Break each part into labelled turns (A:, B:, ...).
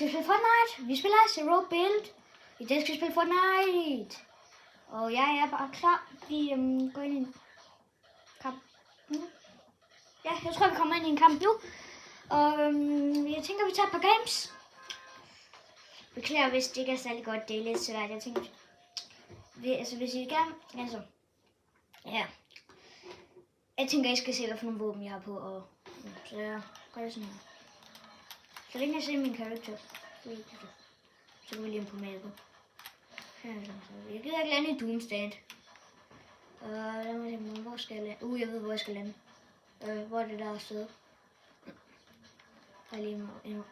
A: skal spille Fortnite. Vi spiller Zero Build. I dag skal vi spille Fortnite. Og jeg er bare klar. Vi går ind i en kamp nu. Ja, jeg tror vi kommer ind i en kamp nu. Og jeg tænker vi tager et par games. Beklager hvis det ikke er særlig godt. Det er lidt svært. Jeg tænker hvis I gerne ja. Jeg tænker I skal se hvad for nogle våben jeg har på. Og så jeg gør det sådan her. Så længe jeg ser min karakter, så kan vi lige på mapet. Jeg gider ikke lande i Doomsday. Lad mig se, hvor skal jeg lande? Jeg ved, hvor jeg skal lande. Hvor er det der sted?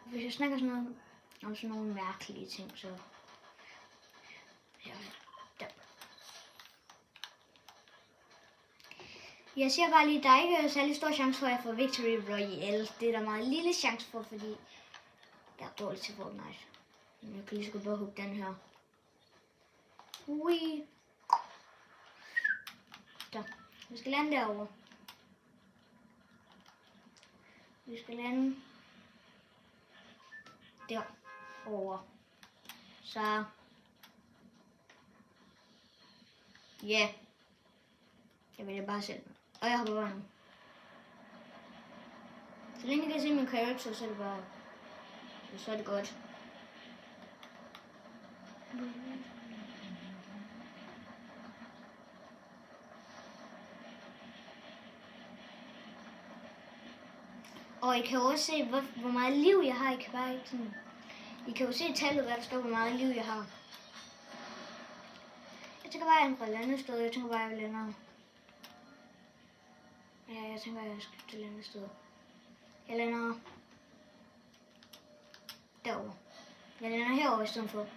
A: Hvis jeg snakker sådan noget, om sådan nogle mærkelige ting, så... Ja, der. Jeg siger bare lige, der er ikke særlig stor chance for, at jeg får Victory Royale. Det er der meget lille chance for, fordi jeg er dårlig til Fortnite. Men jeg kan lige så godt bare hugge den her. Ui. Der. Vi skal lande derovre. Vi skal lande derovre. Så. Ja. Yeah. Jeg vil bare selv. Og jeg har på vejen. Så længe jeg kan se min karakter, så er det bare... Så er det godt. Og I kan også se, hvor meget liv jeg har. I kan jo se tallet, hvad der står, hvor meget liv jeg har. Jeg tænker bare, at jeg er på et andet sted. Jeg tænker bare, at jeg vil lande. Ja, jeg tænker, at jeg skal til et andet sted. Jeg lander derovre. Jeg lander herovre i stedet for.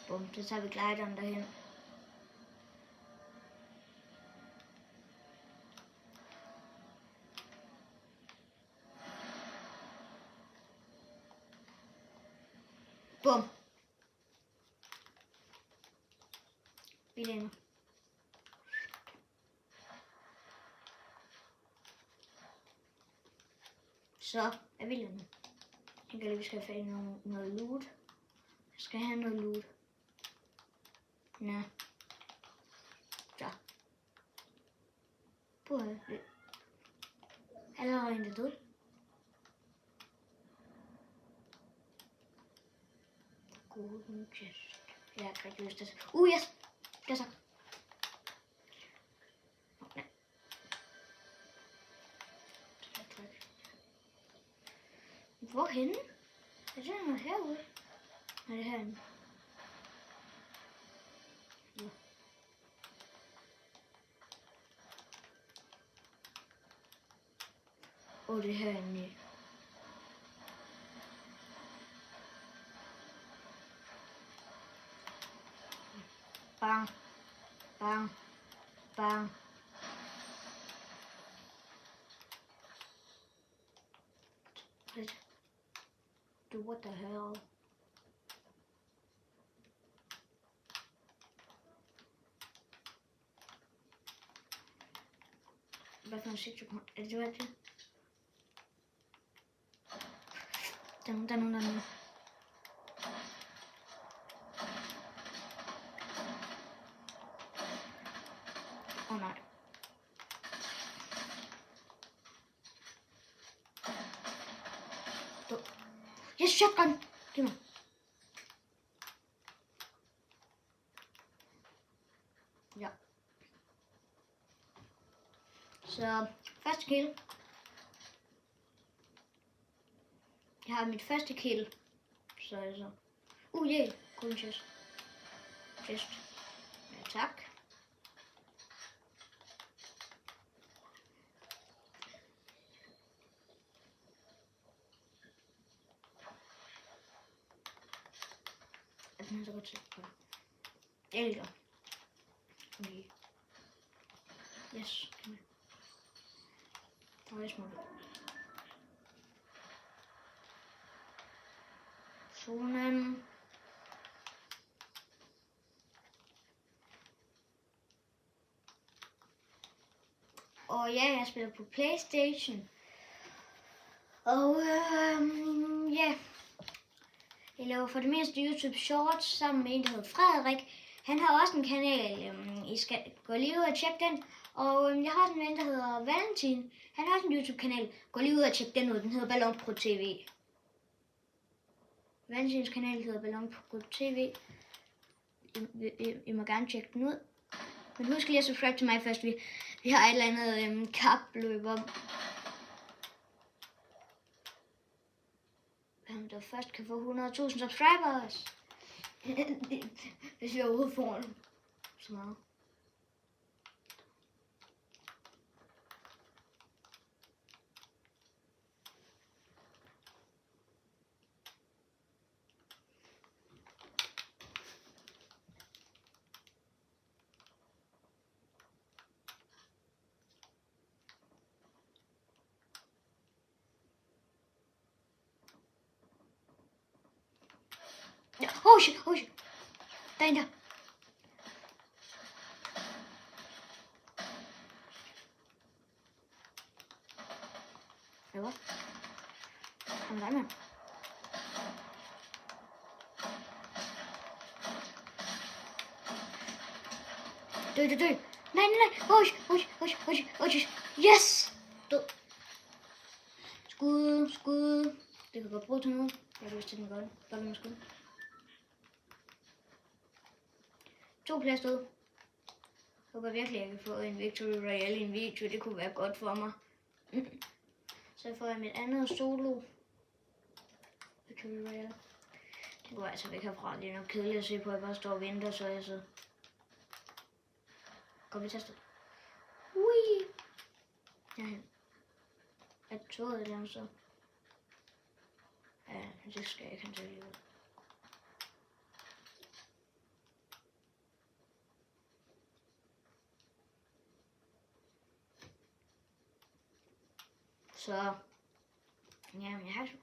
A: Bum, så tager vi glideren derhen. Bum. Vi lander. Så er vi landet. Jeg tænker lige, vi skal have noget loot. Jeg skal have noget loot. Nå. Så. Prøv at allerede en død. God chest. Jeg har ikke lyst til det. Yes! Det er så. Okay. Hvorhenne? Er det noget herude? Nej, det er herinde. Ja. Det er herinde. Bang. Bang. Bang. What the hell? Hvad for en sekund? Er det hvad det? Der er nogen dernede. Nej. Yes, shotgun! Giv mig. Ja. Så, første kill. Jeg har mit første kill. Så altså. Yeah. Golden chest. Chest. Ja, tak. Den er så godt set på. Elsker. Okay. Yes. Og jeg smutter. Zonen. Og ja, jeg spiller på PlayStation. Og ja, jeg laver for det meste YouTube Shorts sammen med en, der hedder Frederik. Han har også en kanal, I skal gå lige ud og tjekke den. Og jeg har en ven, der hedder Valentin. Han har også en YouTube-kanal. Gå lige ud og tjekke den ud. Den hedder Ballon Pro TV. Valentins kanal hedder Ballon Pro TV. I må gerne tjekke den ud. Men husk lige at subscribe til mig først. Vi har et eller andet kapløb om, hvem der først kan få 100.000 subscribers. Hvis vi overhovedet får så meget. Oh shit, oh shit. Der er en der. Hvad? Han er der med. Dø. Nej. Yes! Død. Skud. Det kan godt bruge til noget. Jeg har lyst til den godt. Bare med skud. 2 pladser ud. Jeg håber virkelig, at jeg kan få en Victory Royale i en video. Det kunne være godt for mig. Så får jeg mit andet solo Victory Royale. Det går altså væk herfra. Det er nok kedeligt at se på, at jeg bare står og venter, så jeg så... Kom vi testet. Ui! Ja. Jeg tog et eller andet så. Ja, det skal jeg ikke have til alligevel. Så, jamen jeg har så.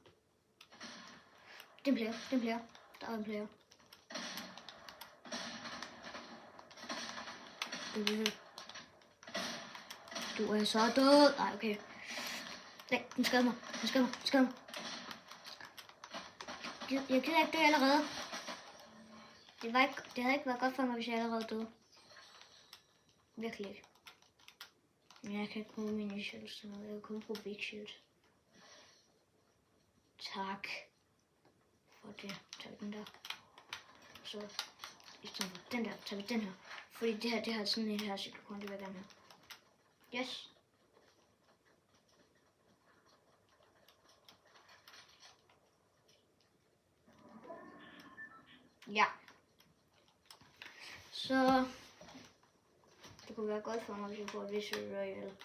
A: Den bliver. Der er en player. Du er så død. Nej, okay. Nej, den skadede mig. Jeg gider ikke dø allerede. Det havde ikke været godt for mig, hvis jeg allerede døde. Virkelig ikke. Men jeg kan ikke bruge mini shields til noget. Jeg kan kun bruge big shields. Tak. For det. Tager vi den der. Så i stedet for den der, tager vi den her. Fordi det har sådan en her cykelkron, det vil jeg gerne have. Yes. Ja. Så det kunne være godt for mig, hvis jeg får et Victory Royale.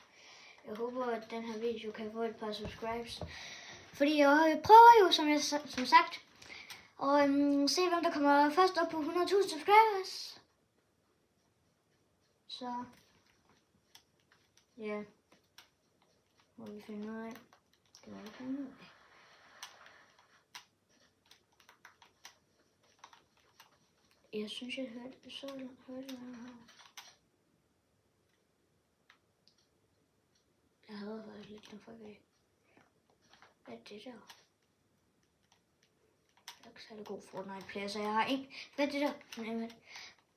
A: Jeg håber, at den her video kan få et par subscribes. Fordi jeg prøver jo, som sagt, og se hvem der kommer først op på 100.000 subscribers. Så ja, må vi finde ud af. Det må vi finde ud af. Jeg synes, jeg hørte det her. Jeg havde faktisk lidt den forrige. Hvad er det der? Jeg er ikke særlig god Fortnite-player, så jeg har ingen... Hvad er det der?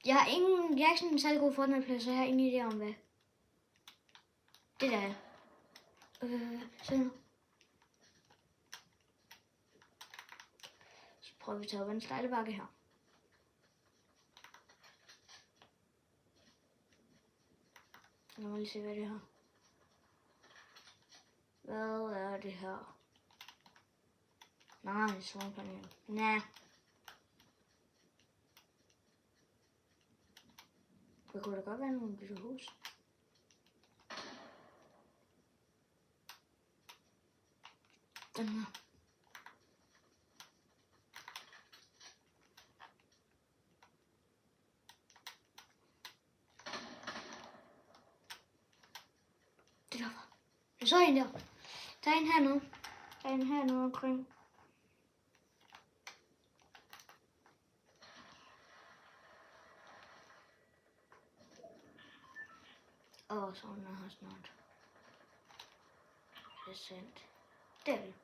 A: Jeg er ikke sådan en særlig god Fortnite-player, så jeg har ingen idé om, hvad det der er. Så nu. Så prøver vi at tage op en stejle bakke her. Lad mig lige se, hvad det her. Hvad er det her? Nej, solpanel. Nej. Det kunne da godt være nogle lille hus. Den her. Det der. Jeg så en der. Der er en hernede. Der er en hernede omkring. Sådan er her snart. Det er sandt. Det er vi.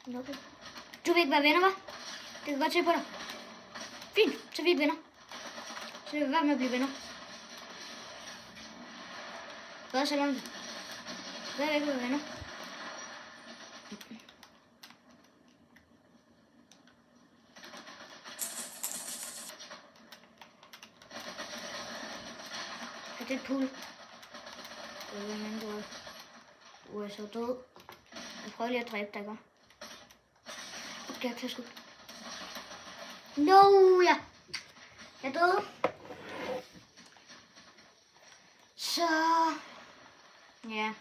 A: Okay. Du vil ikke være venner, hva'? Det kan godt se på dig. Fint, så vi er venner. Så vi vil være med at blive venner. Hvad så langt? Hvad er ikke være venner? Er det pool? Du er så død. Jeg prøver lige at dræbe dig, hva'? Okay, jeg tager skud. No, ja. Jeg er død. Så... Ja.